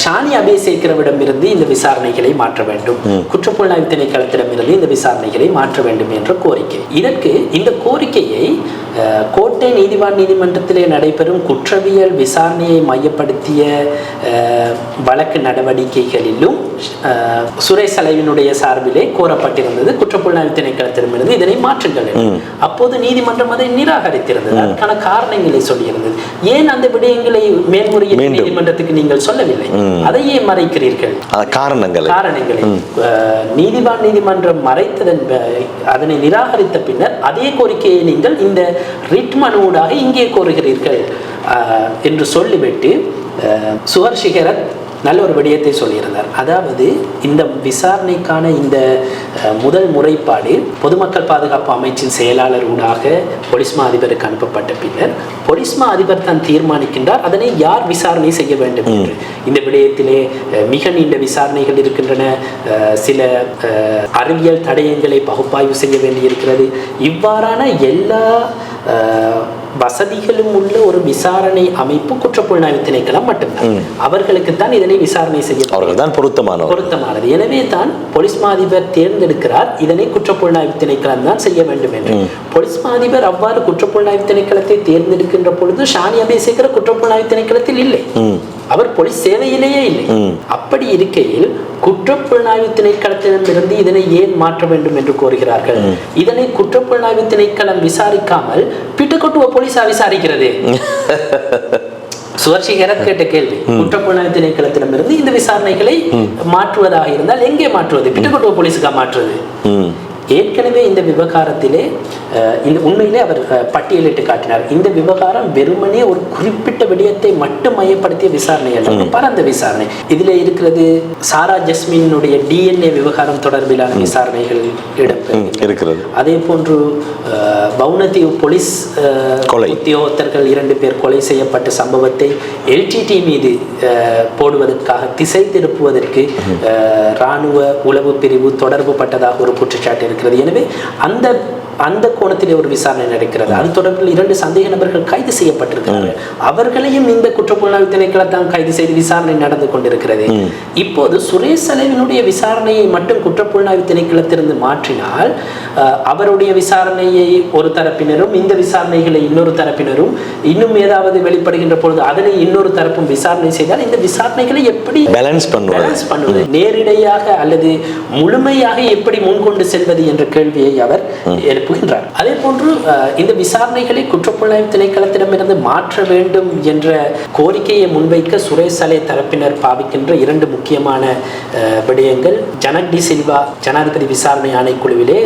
ஷானி அபேசேகரவிடமிருந்து இந்த விசாரணைகளை மாற்ற வேண்டும், குற்றப்புலனாய்வு திணைக்களத்திடமிருந்து இந்த விசாரணைகளை மாற்ற வேண்டும் என்ற கோரிக்கை. இதற்கு இந்த கோரிக்கையை கோட்டை நீதிவான் நீதிமன்றத்திலே நடைபெறும் குற்றவியல் விசாரணையை மையப்படுத்திய வழக்கு நடவடிக்கைகளிலும் சுரேஷ் அலைவினுடைய சார்பிலே கோரப்பட்டிருந்தது. குற்றப்புலனாய்வு திணைக்களத்திடமிருந்து இதனை மாற்றுங்கள். அப்போது நீதிமன்றம் அதை நிராகரித்திருந்தது. அதற்கான காரணங்களை சொல்லியிருந்தது. ஏன் அந்த விடயங்களை மேல்முறையீட்டு நீதிமன்றத்துக்கு நீங்கள் சொல்லவில்லை? அதையே மறைக்கிறீர்கள். காரணங்களை நீதிவான் நீதிமன்றம் மறைத்ததன் அதனை நிராகரித்த பின்னர் அதே கோரிக்கையை நீங்கள் இந்த ரிட் மனுவூடாக இங்கே கோருகிறீர்கள் என்று சொல்லிவிட்டு சுஹர் ஷிகரத் நல்ல ஒரு விடயத்தை சொல்லியிருந்தார். அதாவது இந்த விசாரணைக்கான இந்த முதல் முறைப்பாடு பொதுமக்கள் பாதுகாப்பு அமைச்சின் செயலாளர் ஊடாக போலீஸ் மா அதிபருக்கு அனுப்பப்பட்ட பின்னர் போலீஸ் மா அதிபர் தான் தீர்மானிக்கின்றார் அதனை யார் விசாரணை செய்ய வேண்டும் என்று. இந்த விடயத்திலே மிக நீண்ட விசாரணைகள் இருக்கின்றன. சில அறிவியல் தடயங்களை பகுப்பாய்வு செய்ய வேண்டியிருக்கிறது. இவ்வாறான எல்லா வசதிகளும் உள்ள ஒரு விசாரணை அமைப்பு குற்றப்புலனாய்வு திணைக்களம் மட்டும்தான். அவர்களுக்கு தான் இதனை விசாரணை செய்ய பொருத்தமானது. எனவே தான் போலீஸ் மா அதிபர் தேர்ந்தெடுக்கிறார் இதனை குற்றப்புலனாய்வு திணைக்களம் தான் செய்ய வேண்டும் என்று. போலீஸ் மா அதிபர் அவ்வாறு குற்றப்புலனாய்வு திணைக்களத்தை தேர்ந்தெடுக்கின்ற பொழுது ஷானி அபேசேகர குற்றப்புலனாய்வு திணைக்களத்தில் இல்லை, அவர் போலீஸ் சேவையிலேயே இல்லை. அப்படி இருக்கையில் குற்றப்புலனாய்வு திணைக்களத்திடமிருந்து இதனை ஏன் மாற்ற வேண்டும் என்று கோருகிறார்கள்? இதனை குற்றப்புலனாய்வு திணைக்களம் விசாரிக்காமல் பிட்டகொட்டுவ போலீஸா விசாரிக்கிறது. சுஹர் ஷிகரத் கேட்ட கேள்வி, குற்றப்புலனாய்வு திணைக்களத்திடமிருந்து இந்த விசாரணைகளை மாற்றுவதாக இருந்தால் எங்கே மாற்றுவது? பிட்டகொட்டுவ போலீஸுக்கா மாற்றுவது? ஏற்கனவே இந்த விவகாரத்திலே இந்த உண்மையிலே அவர் பட்டியலிட்டு காட்டினார். இந்த விவகாரம் வெறுமனே ஒரு குறிப்பிட்ட விடயத்தை மட்டும் மையப்படுத்திய விசாரணை அல்ல, பரந்த விசாரணை. இதில் இருக்கிறது சாரா ஜஸ்மினுடைய DNA விவகாரம் தொடர்பிலான விசாரணைகள் இடம்பெறுகிறது. அதே போன்று பவுனதீவு போலீஸ் உத்தியோகத்தர்கள் 2 பேர் கொலை செய்யப்பட்ட சம்பவத்தை LTT மீது போடுவதற்காக திசை திருப்புவதற்கு இராணுவ உளவு பிரிவு தொடர்பு பட்டதாக ஒரு குற்றச்சாட்டு இருக்கிறது. எனவே அந்த கோணத்திலே ஒரு விசாரணை நடக்கிறது. அது தொடர்பில் 2 சந்தேக நபர்கள் கைது செய்யப்பட்டிருக்கிறார்கள். அவர்களையும் இந்த குற்றப்புலனாய்வு திணைக்களத்தால் கைது செய்து விசாரணை நடந்து கொண்டிருக்கிறது. இப்போது சுரேஷ் அலைவினுடைய விசாரணையை மட்டும் குற்றப்புலனாய்வு திணைக்களத்திலிருந்து மாற்றினால் அவருடைய விசாரணையை ஒரு தரப்பினரும் இந்த விசாரணைகளை இன்னொரு தரப்பினரும் இன்னும் ஏதாவது வெளிப்படுகின்ற பொழுது அதனை இன்னொரு தரப்பும் விசாரணை செய்தால் இந்த விசாரணைகளை எப்படி பேலன்ஸ் பண்ணுவது, நேரிடையாக அல்லது முழுமையாக எப்படி முன்கொண்டு செல்வது என்ற கேள்வியை அவர் எழுப்புகின்றார். அதே போன்று இந்த விசாரணைகளை குற்றப்புலனாய்வு திணைக்களத்திடமிருந்து மாற்ற வேண்டும் என்ற கோரிக்கையை முன்வைக்க சுரேஷ் அலை தரப்பினர் பாவிக்கின்ற 2 முக்கியமான விடயங்கள். ஜனக் டி சில்வா ஜனாதிபதி விசாரணை ஆணைக்குழுவிலே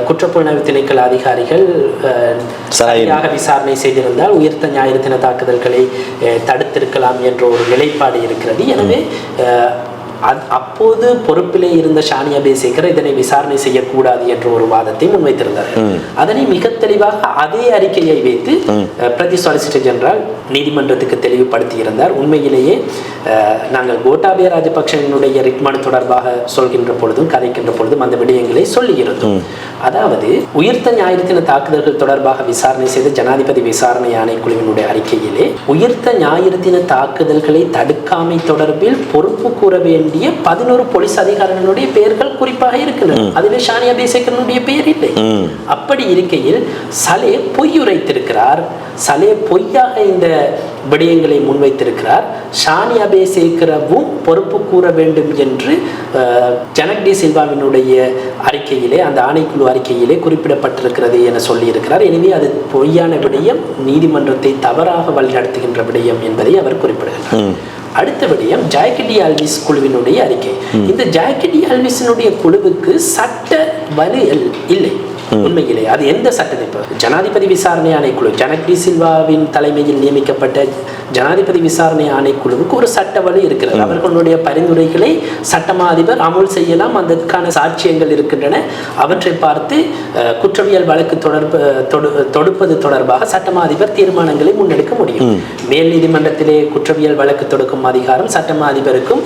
குற்றப்புலனாய்வு திணைக்கள அதிகாரிகள் சரியாக விசாரணை செய்திருந்தால் உயிர்த்த ஞாயிறு தின தாக்குதல்களை தடுத்திருக்கலாம் என்ற ஒரு நிலைப்பாடு இருக்கிறது. எனவே அப்போது பொறுப்பிலே இருந்த ஷானி அபேசேகர் இதனை விசாரணை செய்யக்கூடாது என்ற ஒரு வாதத்தை முன்வைத்திருந்தார். அதனை மிக தெளிவாக அதே அறிக்கையை வைத்து பிரதி சொலிசிட்டர் ஜெனரல் நீதிமன்றத்துக்கு தெளிவுபடுத்தி இருந்தார். உண்மையிலேயே நாங்கள் கோட்டாபய ராஜபக்சனுடைய ரிட்மனு தொடர்பாக சொல்கின்ற பொழுதும் கதைக்கின்ற பொழுதும் அந்த விடயங்களை சொல்லியிருந்தோம். அதாவது உயிர்த்த ஞாயிறு தின தாக்குதல்கள் தொடர்பாக விசாரணை செய்த ஜனாதிபதி விசாரணை ஆணைக்குழுவினுடைய அறிக்கையிலே உயிர்த்த ஞாயிறு தின தாக்குதல்களை தடுக்காமை தொடர்பில் பொறுப்பு கூற வேண்டிய 11 போலீஸ் அதிகாரிகளுடைய பெயர்கள் குறிப்பாக இருக்கின்றன. அதிலே ஷானி அபேசேகரனுடைய பெயர் இல்லை. அப்படி இருக்கையில் சலே பொய்யுரைத்திருக்கிறார். சலே பொய்யாக இந்த விடயங்களை முன்வைத்திருக்கிறார். ஷானி அபேசேகரவும் பொறுப்பு கூற வேண்டும் என்று ஜனக் டி சில்வாவினுடைய அறிக்கையிலே அந்த ஆணைக்குழு அறிக்கையிலே குறிப்பிடப்பட்டிருக்கிறது என சொல்லியிருக்கிறார். எனவே அது பொய்யான விடயம், நீதிமன்றத்தை தவறாக வழிநடத்துகின்ற விடயம் என்பதை அவர் குறிப்பிடுகிறார். அடுத்த விடயம் ஜாக்கி டி ஆல்விஸ் குழுவினுடைய அறிக்கை. இந்த ஜாக்கி டி ஆல்விஸினுடைய குழுவுக்கு சட்ட வலு இல்லை. உண்மையிலே அது எந்த சட்டத்தை ஜனாதிபதி விசாரணை ஆணைக்குழு ஜனக் டி சில்வாவின் தலைமையில் நியமிக்கப்பட்ட ஜனாதிபதி விசாரணை ஆணைக்குழுவுக்கு ஒரு சட்ட வலு இருக்கிறது. அவர்களுடைய பரிந்துரைகளை சட்டமா அதிபர் அமுல் செய்யலாம். அதற்கான சாட்சியங்கள் இருக்கின்றன. அவற்றை பார்த்து குற்றவியல் வழக்கு தொடுப்பது தொடர்பாக சட்டமா அதிபர் தீர்மானங்களை முன்னெடுக்க முடியும். மேல் நீதிமன்றத்திலே குற்றவியல் வழக்கு தொடுக்கும் அதிகாரம் சட்டமா அதிபருக்கும்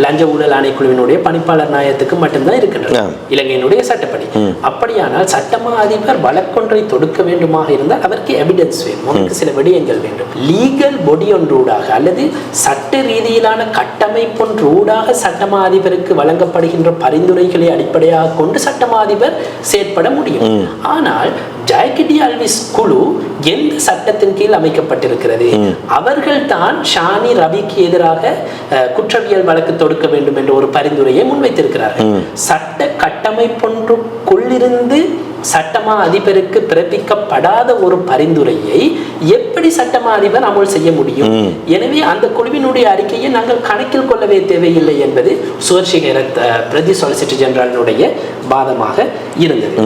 லஞ்ச ஊழல் ஆணைக்குழுவினுடைய பணிப்பாளர் நாயகத்துக்கும் மட்டும்தான் இருக்கின்றன இலங்கையினுடைய சட்டப்படி. அப்படியானால் சட்டமா அதிபர் வழக்கொன்றை தொடுக்க வேண்டுமாக இருந்தால் அதற்கு எவிடன்ஸ் வேணும், உனக்கு சில விடயங்கள் வேண்டும். லீகல் பொடி ஒன்றூடாக அல்லது சட்ட ரீதியிலான கட்டமைப்பொன்றூடாக சட்டமா அதிபருக்கு வழங்கப்படுகின்ற பரிந்துரைகளை அடிப்படையாக கொண்டு சட்டமா அதிபர் செயற்பட முடியும். ஆனால் ஜாக்கிடி அல்விஸ் குழு எந்த சட்டத்தின் கீழ் அமைக்கப்பட்டிருக்கிறது? அவர்கள் தான் ஷானி ரவிக்கு எதிராக குற்றவியல் வழக்கு தொடுக்க வேண்டும் என்ற ஒரு பரிந்துரையை முன்வைத்திருக்கிறார்கள். சட்ட கட்டமைப்பொன்றுக்குள்ளிருந்து சட்டமா அதிபருக்கு பிறப்பிக்கப்படாத ஒரு பரிந்துரையை எப்படி சட்டமா அதிபர் அமல் செய்ய முடியும்? எனவே அந்த குழுவினுடைய அறிக்கையை நாங்கள் கணக்கில் கொள்ளவே தேவையில்லை என்பது சுவர்ஷிகர பிரதி சொலிசிட்டர் ஜெனரலுடைய வாதமாக இருந்தது.